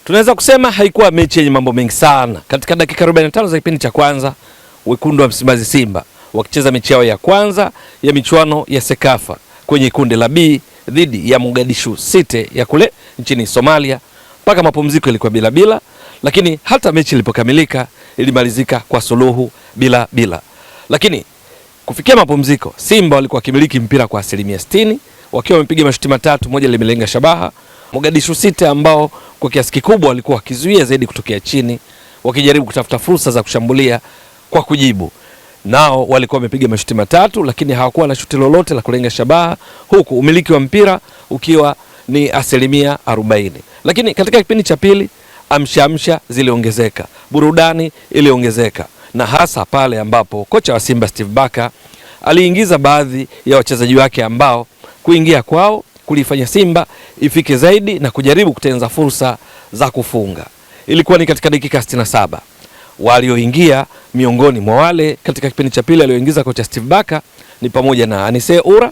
Tunaweza kusema haikuwa mechi yenye mambo mengi sana. Katika dakika 45 za kipindi cha kwanza, wekundu wa Msimbazi Simba wakicheza mechi yao ya kwanza ya michuano ya Sekafa kwenye kundi la B dhidi ya Mogadishu City ya kule nchini Somalia. Mpaka mapumziko ilikuwa bila, lakini hata mechi ilipokamilika ilimalizika kwa suluhu bila. Lakini kufikia mapumziko, Simba walikuwa wakimiliki mpira kwa 60% wakiwa wamepiga mashuti matatu, moja limelenga shabaha. Mogadishu City ambao kwa kiasi kikubwa walikuwa wakizuia zaidi kutokea chini, wakijaribu kutafuta fursa za kushambulia kwa kujibu. Nao walikuwa wamepiga mashuti matatu, lakini hawakuwa na shuti lolote la kulenga shabaha, huku umiliki wa mpira ukiwa ni 40%. Lakini katika kipindi cha pili amsha ziliongezeka, burudani iliongezeka, na hasa pale ambapo kocha wa Simba Steve Barker aliingiza baadhi ya wachezaji wake ambao kuingia kwao kulifanya Simba ifike zaidi na kujaribu kutengeneza fursa za kufunga. Ilikuwa ni katika dakika 67. Walioingia miongoni mwa wale katika kipindi cha pili alioingiza kocha Steve Barker ni pamoja na Anise Ura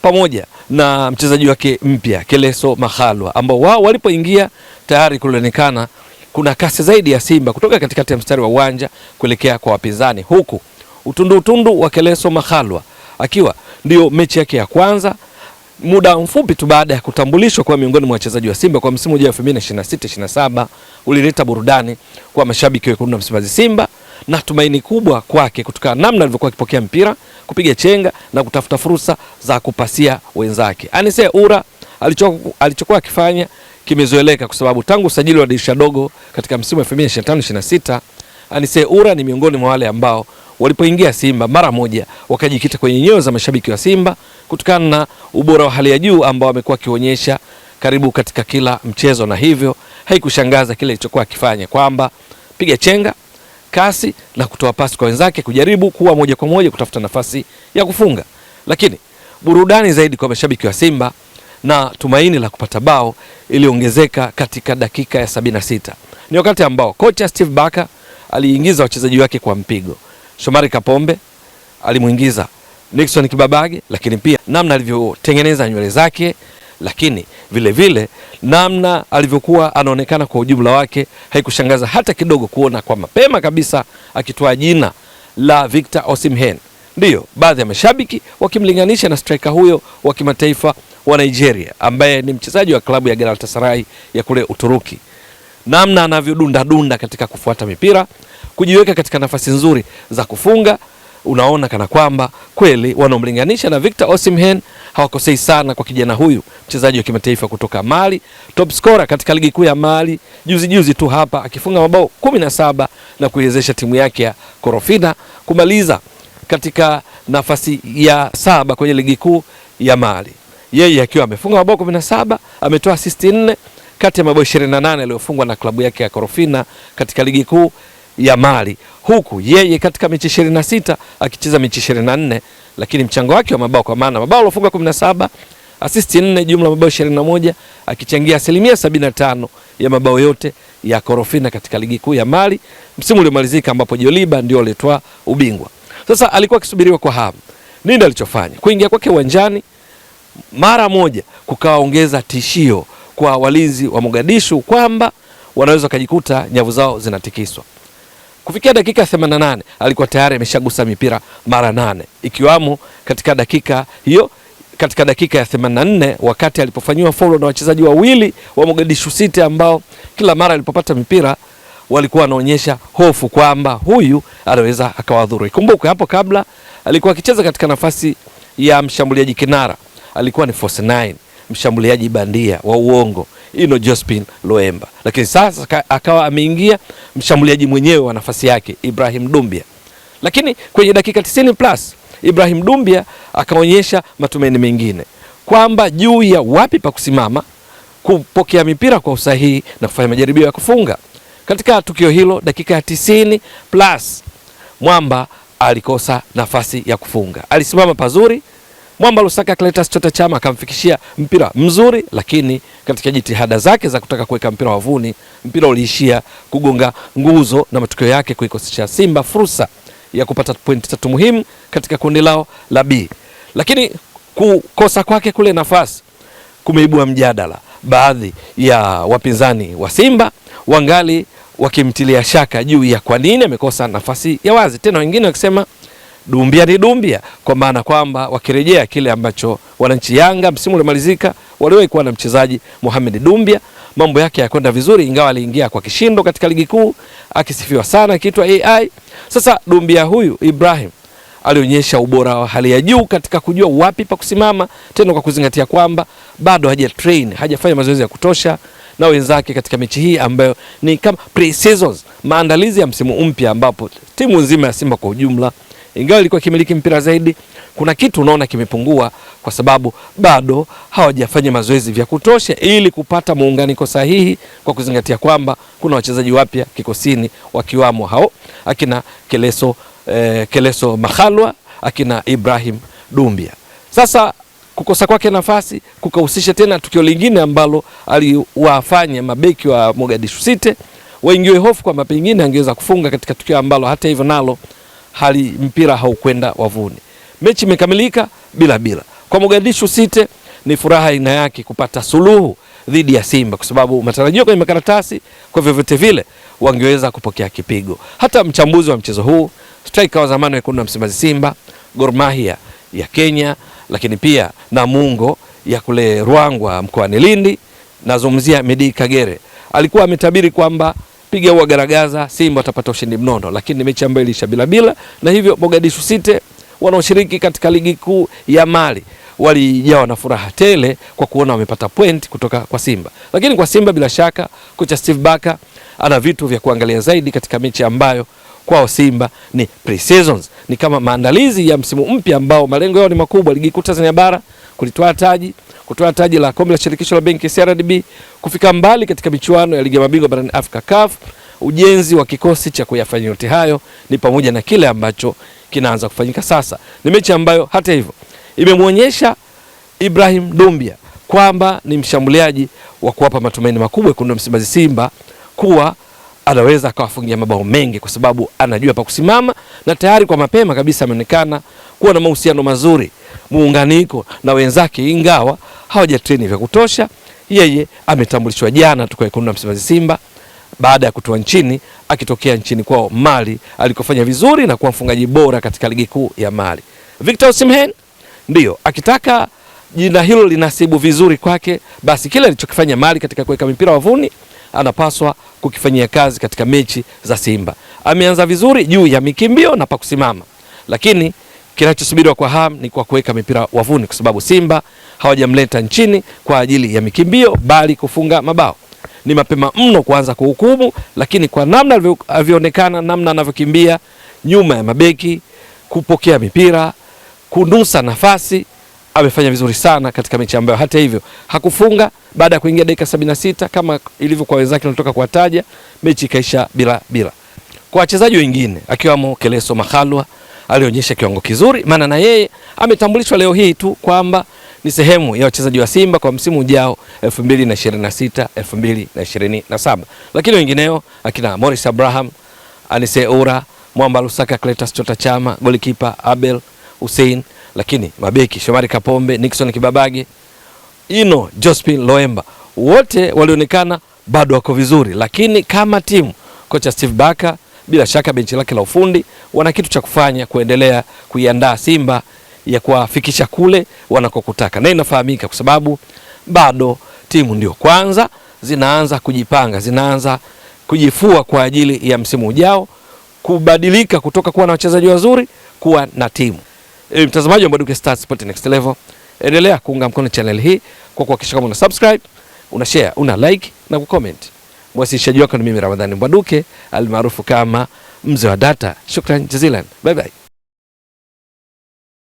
pamoja na mchezaji wake mpya Keleso Makhalwa, ambao wao walipoingia tayari kulionekana kuna kasi zaidi ya Simba kutoka katikati ya mstari wa uwanja kuelekea kwa wapinzani, huku utundu wa Keleso Makhalwa akiwa ndio mechi yake ya kwanza muda mfupi tu baada ya kutambulishwa kwa miongoni mwa wachezaji wa Simba kwa msimu ujao 2026-27 ulileta burudani kwa mashabiki wekundu wa Msimbazi Simba na tumaini kubwa kwake kutokana na namna alivyokuwa akipokea mpira, kupiga chenga na kutafuta fursa za kupasia wenzake. Anise Ura alichokuwa akifanya kimezoeleka kwa sababu tangu usajili wa dirisha dogo katika msimu wa 2025-26 Anise Ura ni miongoni mwa wale ambao walipoingia Simba mara moja wakajikita kwenye nyoyo za mashabiki wa Simba kutokana na ubora wa hali ya juu ambao amekuwa akionyesha karibu katika kila mchezo, na hivyo haikushangaza kile alichokuwa akifanya kwamba piga chenga, kasi na kutoa pasi kwa wenzake kujaribu kuwa moja kwa moja kutafuta nafasi ya kufunga. Lakini burudani zaidi kwa mashabiki wa Simba na tumaini la kupata bao iliongezeka katika dakika ya 76. Ni wakati ambao kocha Steve Barker aliingiza wachezaji wake kwa mpigo. Shomari Kapombe alimuingiza Nixon Kibabage, lakini pia namna alivyotengeneza nywele zake, lakini vile namna alivyokuwa anaonekana kwa ujumla wake haikushangaza hata kidogo kuona kwa mapema kabisa akitoa jina la Victor Osimhen. Ndio baadhi ya mashabiki wakimlinganisha na striker huyo wa kimataifa wa Nigeria ambaye ni mchezaji wa klabu ya Galatasaray ya kule Uturuki. Namna anavyodunda katika kufuata mipira, kujiweka katika nafasi nzuri za kufunga, unaona kana kwamba kweli wanaomlinganisha na Victor Osimhen hawakosei sana kwa kijana huyu, mchezaji wa kimataifa kutoka Mali, top scorer katika ligi kuu ya Mali, juzi tu hapa akifunga mabao 17 na kuiwezesha timu yake ya Korofina kumaliza katika nafasi ya 7 kwenye ligi kuu ya Mali. Yeye akiwa amefunga mabao 17, ametoa assist 4 kati ya mabao 28 aliyofungwa na klabu yake ya Korofina katika ligi kuu ya Mali, huku yeye katika mechi 26 akicheza mechi 24, lakini mchango wake wa mabao kwa maana mabao aliofunga 17, assist 4, jumla mabao 21, akichangia 75% ya mabao yote ya Korofina katika ligi kuu ya Mali msimu uliomalizika, ambapo Joliba ndio alitoa ubingwa. Sasa alikuwa akisubiriwa kwa hamu. Nini alichofanya? Kuingia kwake uwanjani mara moja kukaongeza tishio kwa walinzi wa Mogadishu kwamba wanaweza kujikuta nyavu zao zinatikiswa. Kufikia dakika 88 alikuwa tayari ameshagusa mipira mara 8, ikiwamo katika dakika hiyo, katika dakika ya 84 wakati alipofanywa follow na wachezaji wawili wa Mogadishu City ambao kila mara alipopata mipira walikuwa wanaonyesha hofu kwamba huyu anaweza akawadhuru. Ikumbuke hapo kabla alikuwa akicheza katika nafasi ya mshambuliaji kinara, alikuwa ni false 9, mshambuliaji bandia wa uongo Ino Jospin Loemba, lakini sasa akawa ameingia mshambuliaji mwenyewe wa nafasi yake Ibrahim Dumbia. Lakini kwenye dakika 90+ Ibrahim Dumbia akaonyesha matumaini mengine kwamba juu ya wapi pa kusimama, kupokea mipira kwa usahihi na kufanya majaribio ya kufunga. Katika tukio hilo dakika ya 90+ Mwamba alikosa nafasi ya kufunga. Alisimama pazuri Mwamba Lusaka Clatous Chota Chama akamfikishia mpira mzuri, lakini katika jitihada zake za kutaka kuweka mpira wavuni, mpira uliishia kugonga nguzo na matokeo yake kuikosesha Simba fursa ya kupata pointi 3 muhimu katika kundi lao la B. Lakini kukosa kwake kule nafasi kumeibua mjadala. Baadhi ya wapinzani wa Simba wangali wakimtilia shaka juu ya kwa nini amekosa nafasi ya wazi, tena wengine wakisema Dumbia ni Dumbia, kwa maana kwamba wakirejea kile ambacho wananchi Yanga msimu uliomalizika waliwahi kuwa na mchezaji Mohamed Dumbia. Mambo yake yakwenda vizuri, ingawa aliingia kwa kishindo katika ligi kuu akisifiwa sana akiitwa AI. Sasa Dumbia huyu Ibrahim alionyesha ubora wa hali ya juu katika kujua wapi pa kusimama, tena kwa kuzingatia kwamba bado hajafanya mazoezi ya kutosha na wenzake katika mechi hii ambayo ni kama pre-seasons, maandalizi ya msimu mpya, ambapo timu nzima ya Simba kwa ujumla, ingawa ilikuwa kimiliki mpira zaidi, kuna kitu unaona kimepungua kwa sababu bado hawajafanya mazoezi vya kutosha ili kupata muunganiko sahihi, kwa kuzingatia kwamba kuna wachezaji wapya kikosini, wakiwamo hao akina Keleso Makhalwa, akina Ibrahim Dumbia. Sasa kukosa kwake nafasi kukahusisha tena tukio lingine ambalo aliwafanya mabeki wa Mogadishu City waingiwe hofu kwamba pengine angeweza kufunga katika tukio ambalo hata hivyo nalo mpira haukwenda wavuni. Mechi imekamilika bila. Kwa Mogadishu City ni furaha aina yake kupata suluhu dhidi ya Simba, kwa sababu matarajio kwenye makaratasi kwa vyovyote vile wangeweza kupokea kipigo. Hata mchambuzi wa mchezo huu, striker wa zamani wa Wekundu wa Msimbazi Simba, Gor Mahia ya Kenya, lakini pia Namungo ya kule Ruangwa mkoani Lindi, nazungumzia Medi Kagere, alikuwa ametabiri kwamba piga au garagaza Simba watapata ushindi mnono, lakini mechi ambayo ilisha bila, na hivyo Mogadishu City wanaoshiriki katika ligi kuu ya Mali walijawa na furaha tele kwa kuona wamepata point kutoka kwa Simba. Lakini kwa Simba bila shaka kocha Steve Barker ana vitu vya kuangalia zaidi katika mechi ambayo kwao Simba ni pre-seasons, ni kama maandalizi ya msimu mpya ambao malengo yao ni makubwa: ligi kuu Tanzania bara, kutoa taji la kombe la shirikisho la benki CRDB, kufika mbali katika michuano ya ligi ya mabingwa barani Afrika CAF. Ujenzi wa kikosi cha kuyafanya yote hayo ni pamoja na kile ambacho kinaanza kufanyika sasa. Ni mechi ambayo hata hivyo imemuonyesha Ibrahim Dumbia kwamba ni mshambuliaji wa kuwapa matumaini makubwa Wekundu wa Msimbazi Simba, kuwa anaweza akawafungia mabao mengi kwa sababu anajua pa kusimama, na tayari kwa mapema kabisa ameonekana kuwa na mahusiano mazuri, muunganiko na wenzake, ingawa hawajatrain vya kutosha. Yeye ametambulishwa jana tu kwa Wekundu wa Msimbazi Simba baada ya kutoa nchini, akitokea nchini kwao Mali alikofanya vizuri na kuwa mfungaji bora katika ligi kuu ya Mali. Victor Osimhen ndio akitaka jina hilo linasibu vizuri kwake, basi kile alichokifanya Mali katika kuweka mipira wavuni anapaswa kukifanyia kazi katika mechi za Simba. Ameanza vizuri juu ya mikimbio na pa kusimama, lakini kinachosubiriwa kwa hamu ni kwa kuweka mipira wavuni, kwa sababu Simba hawajamleta nchini kwa ajili ya mikimbio bali kufunga mabao. Ni mapema mno kuanza kuhukumu, lakini kwa namna alivyoonekana, namna anavyokimbia nyuma ya mabeki, kupokea mipira, kunusa nafasi, amefanya vizuri sana katika mechi ambayo hata hivyo hakufunga baada ya kuingia dakika 76 kama ilivyo kwa wenzake natoka kuwataja. Mechi ikaisha bila. Kwa wachezaji wengine akiwamo Keleso Makhalwa alionyesha kiwango kizuri, maana na yeye ametambulishwa leo hii tu kwamba ni sehemu ya wachezaji wa Simba kwa msimu ujao 2026 2027. Lakini wengineo akina Morris Abraham, Anise Ura, Mwamba Lusaka, Cletus Chota Chama, golikipa Abel Hussein, lakini mabeki Shomari Kapombe, Nixon Kibabage, Jospin Loemba, wote walionekana bado wako vizuri. Lakini kama timu, kocha Steve Barker bila shaka benchi lake la ufundi wana kitu cha kufanya kuendelea kuiandaa Simba ya kuwafikisha kule wanakokutaka, na inafahamika kwa sababu bado timu ndio kwanza zinaanza kujipanga, zinaanza kujifua kwa ajili ya msimu ujao, kubadilika kutoka kuwa na wachezaji wazuri kuwa na timu. Mtazamaji wa Mbwaduke Stats Sport Next Level, endelea kuunga mkono channel hii kwa kuhakikisha kama una subscribe, una share, una like na kucomment. Mwasilishaji wako ni mimi Ramadhani Mbwaduke almaarufu kama Mzee wa Data. Shukran jazilan. Bye bye.